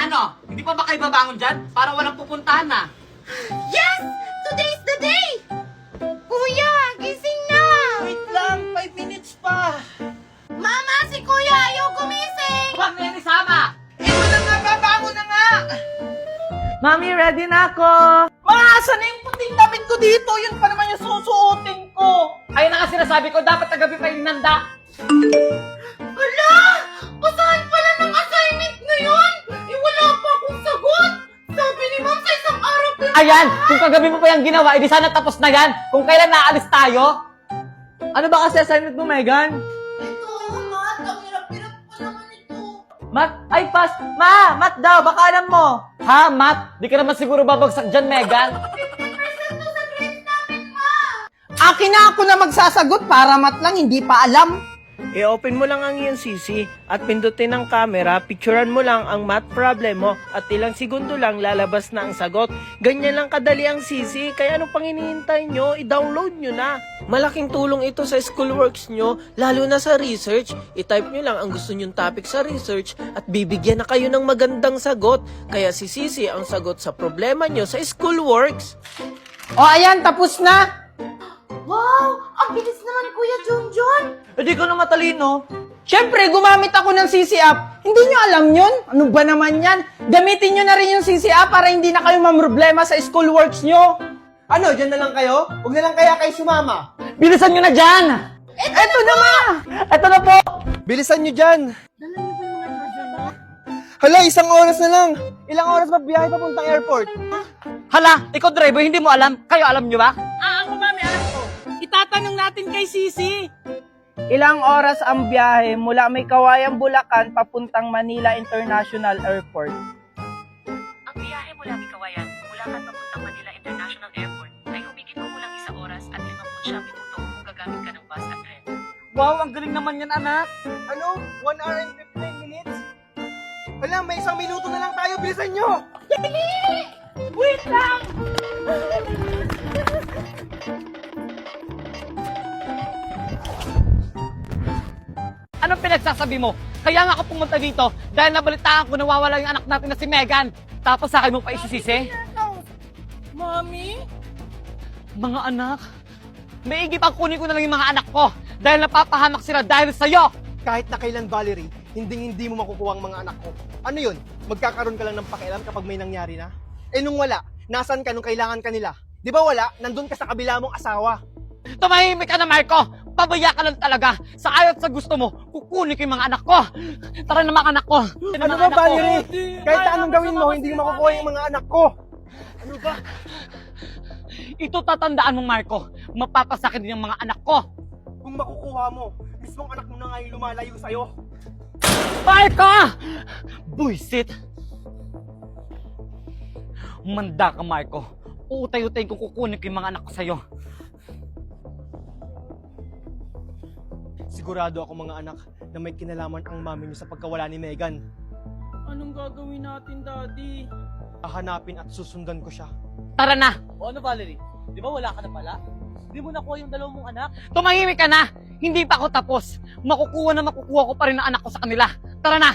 Ano? Hindi pa ba kayo babangon dyan? Para walang pupuntahan na. Yes! Today's the day! Kuya, gising na! Wait lang, 5 minutes pa. Mama, si Kuya ayaw gumising! Huwag na yan isama! Ito na nga, babangon na nga. Mami, ready na ako! Maaasa na yung puting damit ko dito. Yun pa naman yung susuotin ko. Ayun na nga sinasabi ko, dapat kagabi pa yung nanda. Hala! Basahan pala ng assignment ngayon! Wala pa akong sagot! Sabi ni Ma'am sa isang araw pa Ayan! Kung kagabi mo pa yung ginawa, edi sana tapos na yan. Kung kailan naalis tayo. Ano ba kasi assignment mo, Megan? ito, Mat! Ang hirap-hirap pa naman ito! Math? Ay, pass! Ma! Math daw! Baka alam mo! Ha, Matt? Di ka naman siguro babagsak dyan, Megan. 50% to sa grades namin, Ma! Akin na ako na magsasagot para mat lang, hindi pa alam. I-open mo lang ang iyong CC at pindutin ang camera, picturean mo lang ang math problem mo at ilang segundo lang lalabas na ang sagot. Ganyan lang kadali ang CC, kaya anong pang hinihintay nyo? I-download nyo na. Malaking tulong ito sa schoolworks nyo, lalo na sa research. I-type nyo lang ang gusto nyong topic sa research at bibigyan na kayo ng magandang sagot. Kaya si CC ang sagot sa problema nyo sa schoolworks. O ayan, tapos na! Wow! Ang bilis naman ni Kuya Junjun! Hindi ko na matalino. Siyempre, gumamit ako ng CC app. Hindi nyo alam yun? Ano ba naman yan? Gamitin nyo na rin yung CC app para hindi na kayo mamroblema sa schoolworks nyo. Ano, dyan na lang kayo? Huwag na lang kaya kayo sumama. Bilisan nyo na dyan! Eto na ma! Eto na po! Bilisan nyo dyan. Hala, isang oras na lang. Ilang oras ba biyahe papuntang airport? Hala, ikaw driver, hindi mo alam. Kayo alam nyo ba? Ako, Mami, alam ko. Itatanong natin kay Sisi. Ilang oras ang biyahe mula May Kawayan, Bulacan papuntang Manila International Airport? Ang biyahe mula Bikawayan, Bulacan papuntang Manila International Airport ay humigit kumulang 1 oras at 59 minuto kung gagamit ka ng bus at tren. Wow, ang galing naman yan, anak. Ano? 1 hour and 15 minutes? Hala, may 1 minuto na lang tayo. Bilisan nyo! Wait lang! Anong pinagsasabi mo? Kaya nga ako pumunta dito dahil nabalitaan ko nawawala yung anak natin na si Megan. Tapos sa akin mo pa isisisi? Mami? Mga anak, maigi pang kunin ko na lang yung mga anak ko dahil napapahamak sila dahil sa'yo. Kahit na kailan, Valerie, hindi mo makukuha ang mga anak ko. Ano yun? Magkakaroon ka lang ng pakialam kapag may nangyari na? Eh nung wala, nasan ka nung kailangan ka nila? Di ba wala? Nandun ka sa kabila mong asawa. Tumahimik ka na, Marco! Pabaya ka lang talaga! Sa ayaw at sa gusto mo, kukunin ko yung mga anak ko! Tara na mga anak ko! Ano ba, Valerie? Kahit na anong gawin mo, hindi mo makukuha yung mga anak ko. Ano ba? Ito tatandaan mo, Marco. Mapapasakit din yung mga anak ko. Kung makukuha mo, mismong anak mo na nga yung lumalayo sa'yo. Marco! Buisit! Manda ka, Marco. Uutay-utay ko kukunin ko yung mga anak ko sa'yo. Sigurado ako mga anak na may kinalaman ang mami niyo sa pagkawala ni Megan. Anong gagawin natin, Daddy? Hahanapin at susundan ko siya. Tara na! O ano, Valerie? Di ba wala ka na pala? Di mo nakuha yung 2 mong anak? Tumahimik ka na! Hindi pa ako tapos. Makukuha ko pa rin ang anak ko sa kanila. Tara na!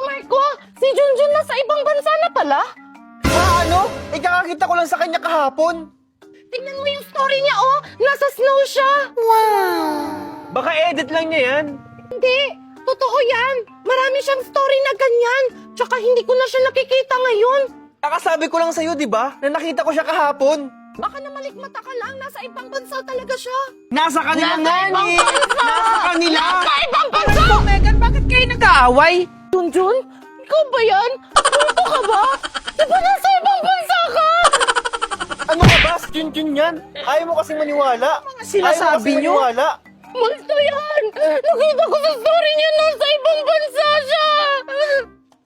Marco! Si Junjun nasa ibang bansa na pala? Ano? Ikakakita ko lang sa kanya kahapon. Tingnan mo yung story niya, oh! Nasa snow siya! Wow! Baka edit lang niya yan. Hindi! Totoo yan! Marami siyang story na ganyan! Tsaka hindi ko na siya nakikita ngayon! Kakasabi ko lang sa'yo, di ba? Na nakita ko siya kahapon. Baka namalikmata ka lang, nasa ibang bansa talaga siya! Nasa kanila nga ni! Nasa kanila! Nasa ibang bansa! Megan, bakit kayo nag-aaway? Junjun? Ikaw ba yan? Ano ka ba? Di ba nasa ibang bansa ka? Ano ka ba? Chun-chun yan. Ayaw mo kasing maniwala. sinasabi nyo? Maniwala. Multo yan! Nakita ko sa story niya nasa ibang bansa siya!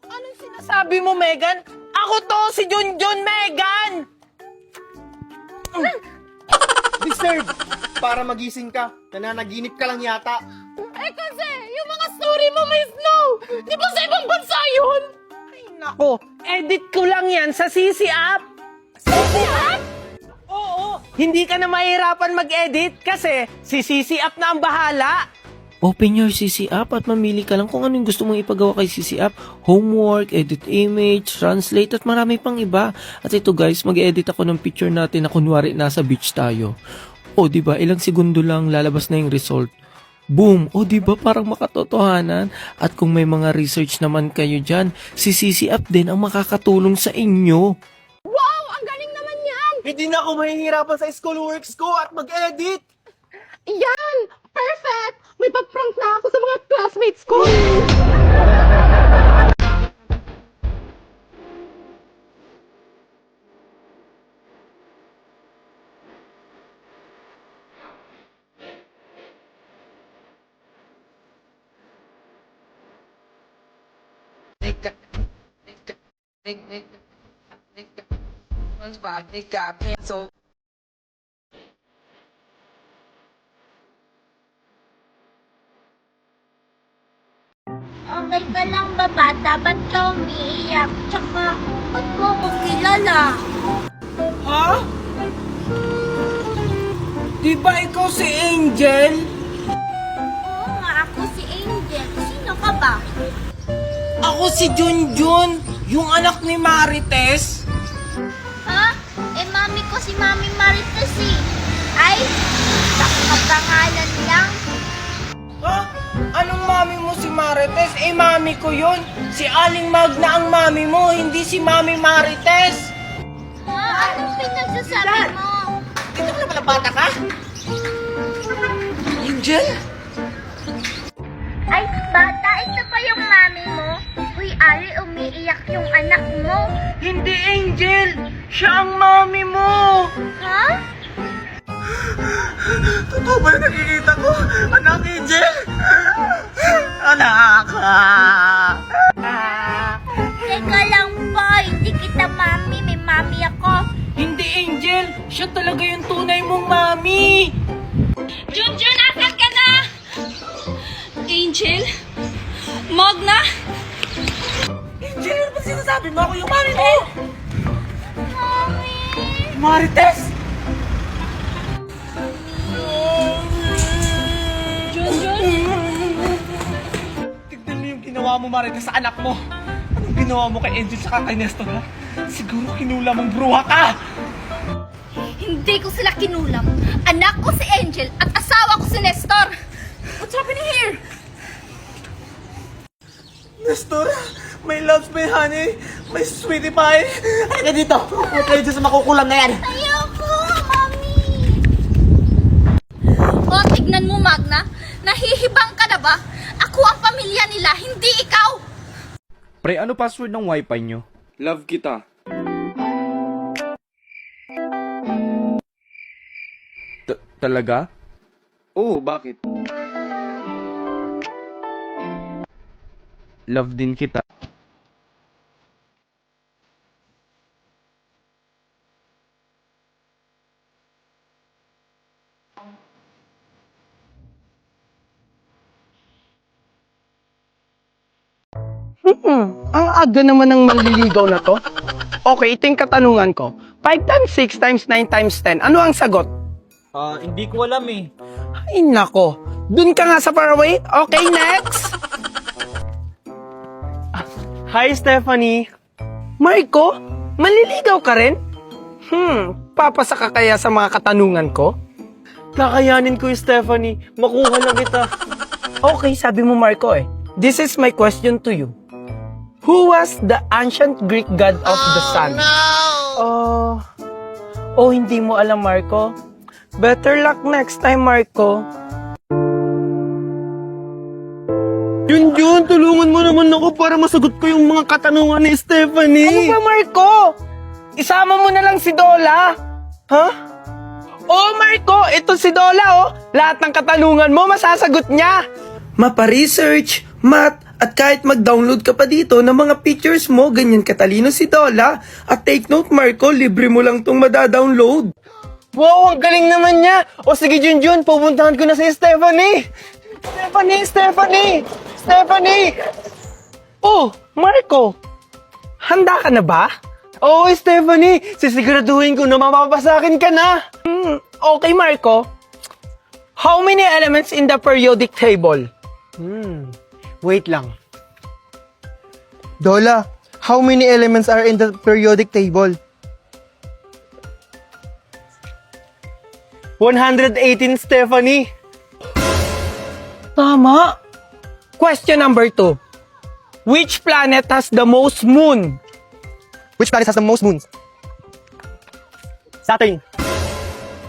Anong sinasabi mo, Megan? Ako to, si Junjun, Megan! Deserve. Para magising ka. Nananaginip ka lang yata. Eh kasi, yung mga story mo may snow! Di ba sa ibang bansa yun? Nako, edit ko lang yan sa CC app. CC app? Oo, hindi ka na mahirapan mag-edit kasi si CC app na ang bahala. Open your CC app at mamili ka lang kung ano yung gusto mong ipagawa kay CC app. Homework, edit image, translate at marami pang iba. At ito guys, mag-edit ako ng picture natin na kunwari nasa beach tayo. O diba, ilang segundo lang lalabas na yung result. Boom! O diba, parang makatotohanan. At kung may mga research naman kayo dyan, si CC app din ang makakatulong sa inyo. Hindi na ako mahihirapan sa schoolworks ko at mag-edit! Yan! Perfect! May pag-prank na ako sa mga classmates ko! Okay ka lang ba, bata? Ba't ka umiiyak? Tsaka, ba't mo ko kilala? Ha? Di ba ikaw si Angel? Oo nga, ako si Angel. Sino ka ba? Ako si Junjun, yung anak ni Marites. Ha? Eh, mami ko si Mami Marites eh. Ay, nakapangalan lang. Ha? Anong mami mo si Marites? Eh, mami ko yun. Si Aling Magna ang mami mo, hindi si Mami Marites. Ha? Anong pinagsasabi mo? Dito ka na pala bata ka? Angel? Ay, bata, ito pa yung mami mo? Uy, Ali, umiiyak yung anak mo. Hindi Angel, siya ang mami mo. Ha? Totoo ba yung nakikita ko? Anak, Angel! Anak! Teka lang po, hindi kita mami, may mami ako. Hindi Angel, siya talaga yung tunay mong mami. Junjun, asan ka na? Angel? Magna? Angel, ano ba sinasabi mo? Ako yung mami mo. Mami! Marites! Tignan mo yung ginawa mo, Marites, sa anak mo. Anong ginawa mo kay Angel sa kay Nestor, ha? Siguro kinula mong bruha ka! Hindi ko sila kinulam. Anak ko si Angel at asawa ko si Nestor. What's happening here? Nestor, may loves, may honey, may sweetie pie. Halika dito. Huwag kayo dyan sa makukulam na yan. Ayoko, mami. O, tignan mo, Magna. Nahihibang ka na ba? Ako ang pamilya nila, hindi ikaw. Pre, ano password ng wifi nyo? Love kita. Talaga? Oo, bakit? Love din kita. Ang aga naman ng manliligaw na to. Okay, ito yung katanungan ko. 5 times 6 times 9 times 10. Ano ang sagot? Hindi ko alam eh. Ay nako. Dun ka nga sa faraway. Okay, next. Hi, Stephanie. Marco, manliligaw ka rin? Papasa ka kaya sa mga katanungan ko? Kakayanin ko yung Stephanie. Makuha na kita. Okay, sabi mo Marco eh. This is my question to you. Who was the ancient Greek god of the sun? Oh, hindi mo alam Marco? Better luck next time, Marco. Junjun, tulungan mo naman ako para masagot ko yung mga katanungan ni Stephanie. Ano ba, Marco? Isama mo na lang si Dola. Ha? Oh, Marco, ito si Dola, oh. Lahat ng katanungan mo, masasagot niya. Mapa-research, math, at kahit mag-download ka pa dito ng mga pictures mo, ganyan katalino si Dola. At take note, Marco, libre mo lang tong madadownload. Wow, ang galing naman niya. O sige, Junjun, pupuntahan ko na si Stephanie. Stephanie! Oh, Marco, handa ka na ba? Oo, Stephanie, sisiguraduhin ko na mapapasakin ka na. Okay, Marco. How many elements in the periodic table? Wait lang. Dola, how many elements are in the periodic table? 118, Stephanie. Tama. Question number 2. Which planet has the most moon? Which planet has the most moons? Saturn.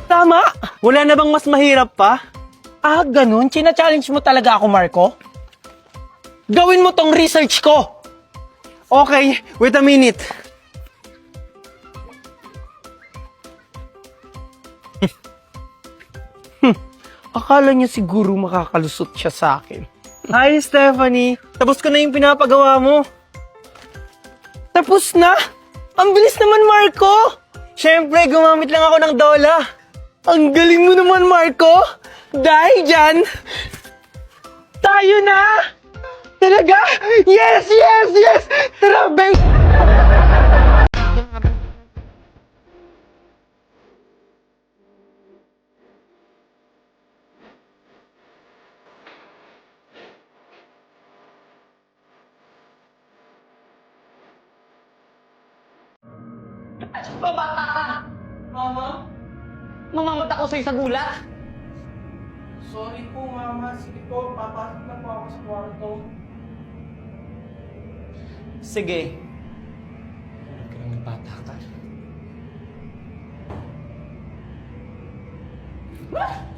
Tama. Wala na bang mas mahirap pa? Ah, ganun? China-challenge mo talaga ako, Marco? Gawin mo tong research ko. Okay, wait a minute. Akala niya siguro makakalusot siya sa akin. Hi, Stephanie. Tapos ko na yung pinapagawa mo. Tapos na? Ang bilis naman, Marco. Siyempre, gumamit lang ako ng Dola. Ang galing mo naman, Marco. Dahil dyan, tayo na! Talaga? Yes, yes, yes! Tara, babe! Pabata ka! Mama? Mamamat ako sa'yo sa gulat. Sorry po, Mama. Sige po, papasok na po ako sa kwarto. Sige. Huwag ka lang bata ka.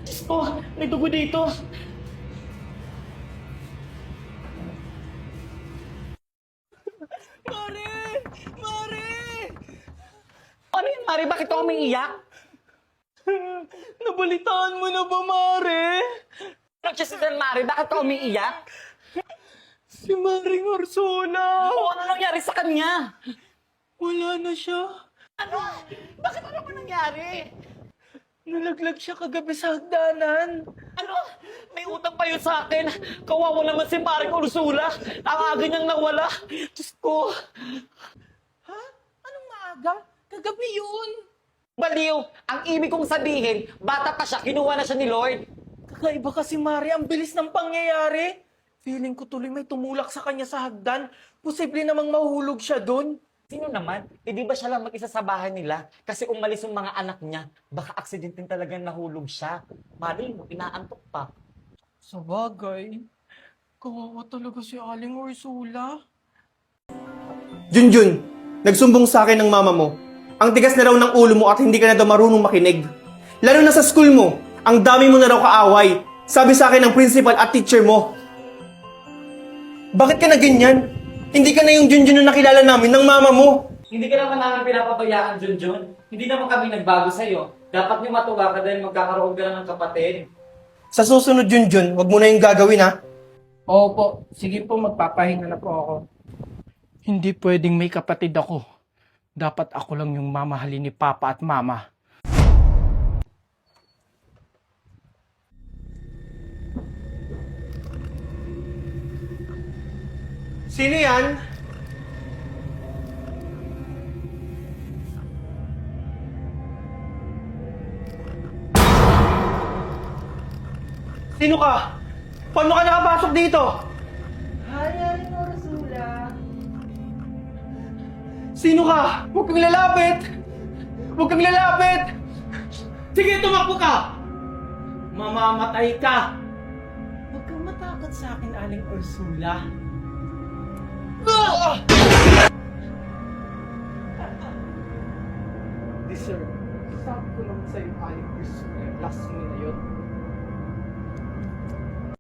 Diyos ko! May dugo dito! Mare! Mare! Ano yun, Mari? Bakit ako umiiyak? Nabalitaan mo na ba, Mare? Nagsisidan, Mari. Bakit ako umiiyak? Si Maring Ursula! O ano nangyari sa kanya? Wala na siya. Ano? Bakit ano ba nangyari? Nalaglag siya kagabi sa hagdanan. Ano? May utang pa yun sa akin. Kawawa naman si Mari Ursula. Ang aga niyang nawala. Diyos ko. Ha? Anong maaga? Kagabi yun. Baliw! Ang ibig kong sabihin, bata pa siya, kinuha na siya ni Lord. Kakaiba kasi, Mari. Ang bilis ng pangyayari. Feeling ko tuloy may tumulak sa kanya sa hagdan. Posible namang mahuhulog siya doon. Sino naman? Eh di ba siya lang mag-isa sa bahay nila? Kasi umalis yung mga anak niya. Baka aksidenteng talagang nahulog siya. Mali mo, inaantok pa. Sa bagay, kawawa talaga si Aling Ursula. Junjun, nagsumbong sa akin ng mama mo. Ang tigas na raw ng ulo mo at hindi ka na daw marunong makinig. Lalo na sa school mo, ang dami mo na raw kaaway. Sabi sa akin ng principal at teacher mo. Bakit ka na ganyan? Hindi ka na yung Junjun na nakilala namin ng mama mo. Hindi ka naman namin pinapabayaan, Junjun. Hindi naman kami nagbago sa'yo. Dapat niyo matuwa ka dahil magkakaroon ka na ng kapatid. Sa susunod, Junjun, wag mo na yung gagawin, ha? Opo, sige po, magpapahinga na po ako. Hindi pwedeng may kapatid ako. Dapat ako lang yung mamahalin ni Papa at Mama. Sino yan? Sino ka? Paano ka nakapasok dito? Sino ka? Huwag kang lalapit! Huwag kang lalapit! Sige, tumakbo ka! Mamamatay ka! Huwag kang matakot sa akin, Aling Ursula. Deserve. Sabi ko naman sa'yo, Aling Ursula, last mo na yun.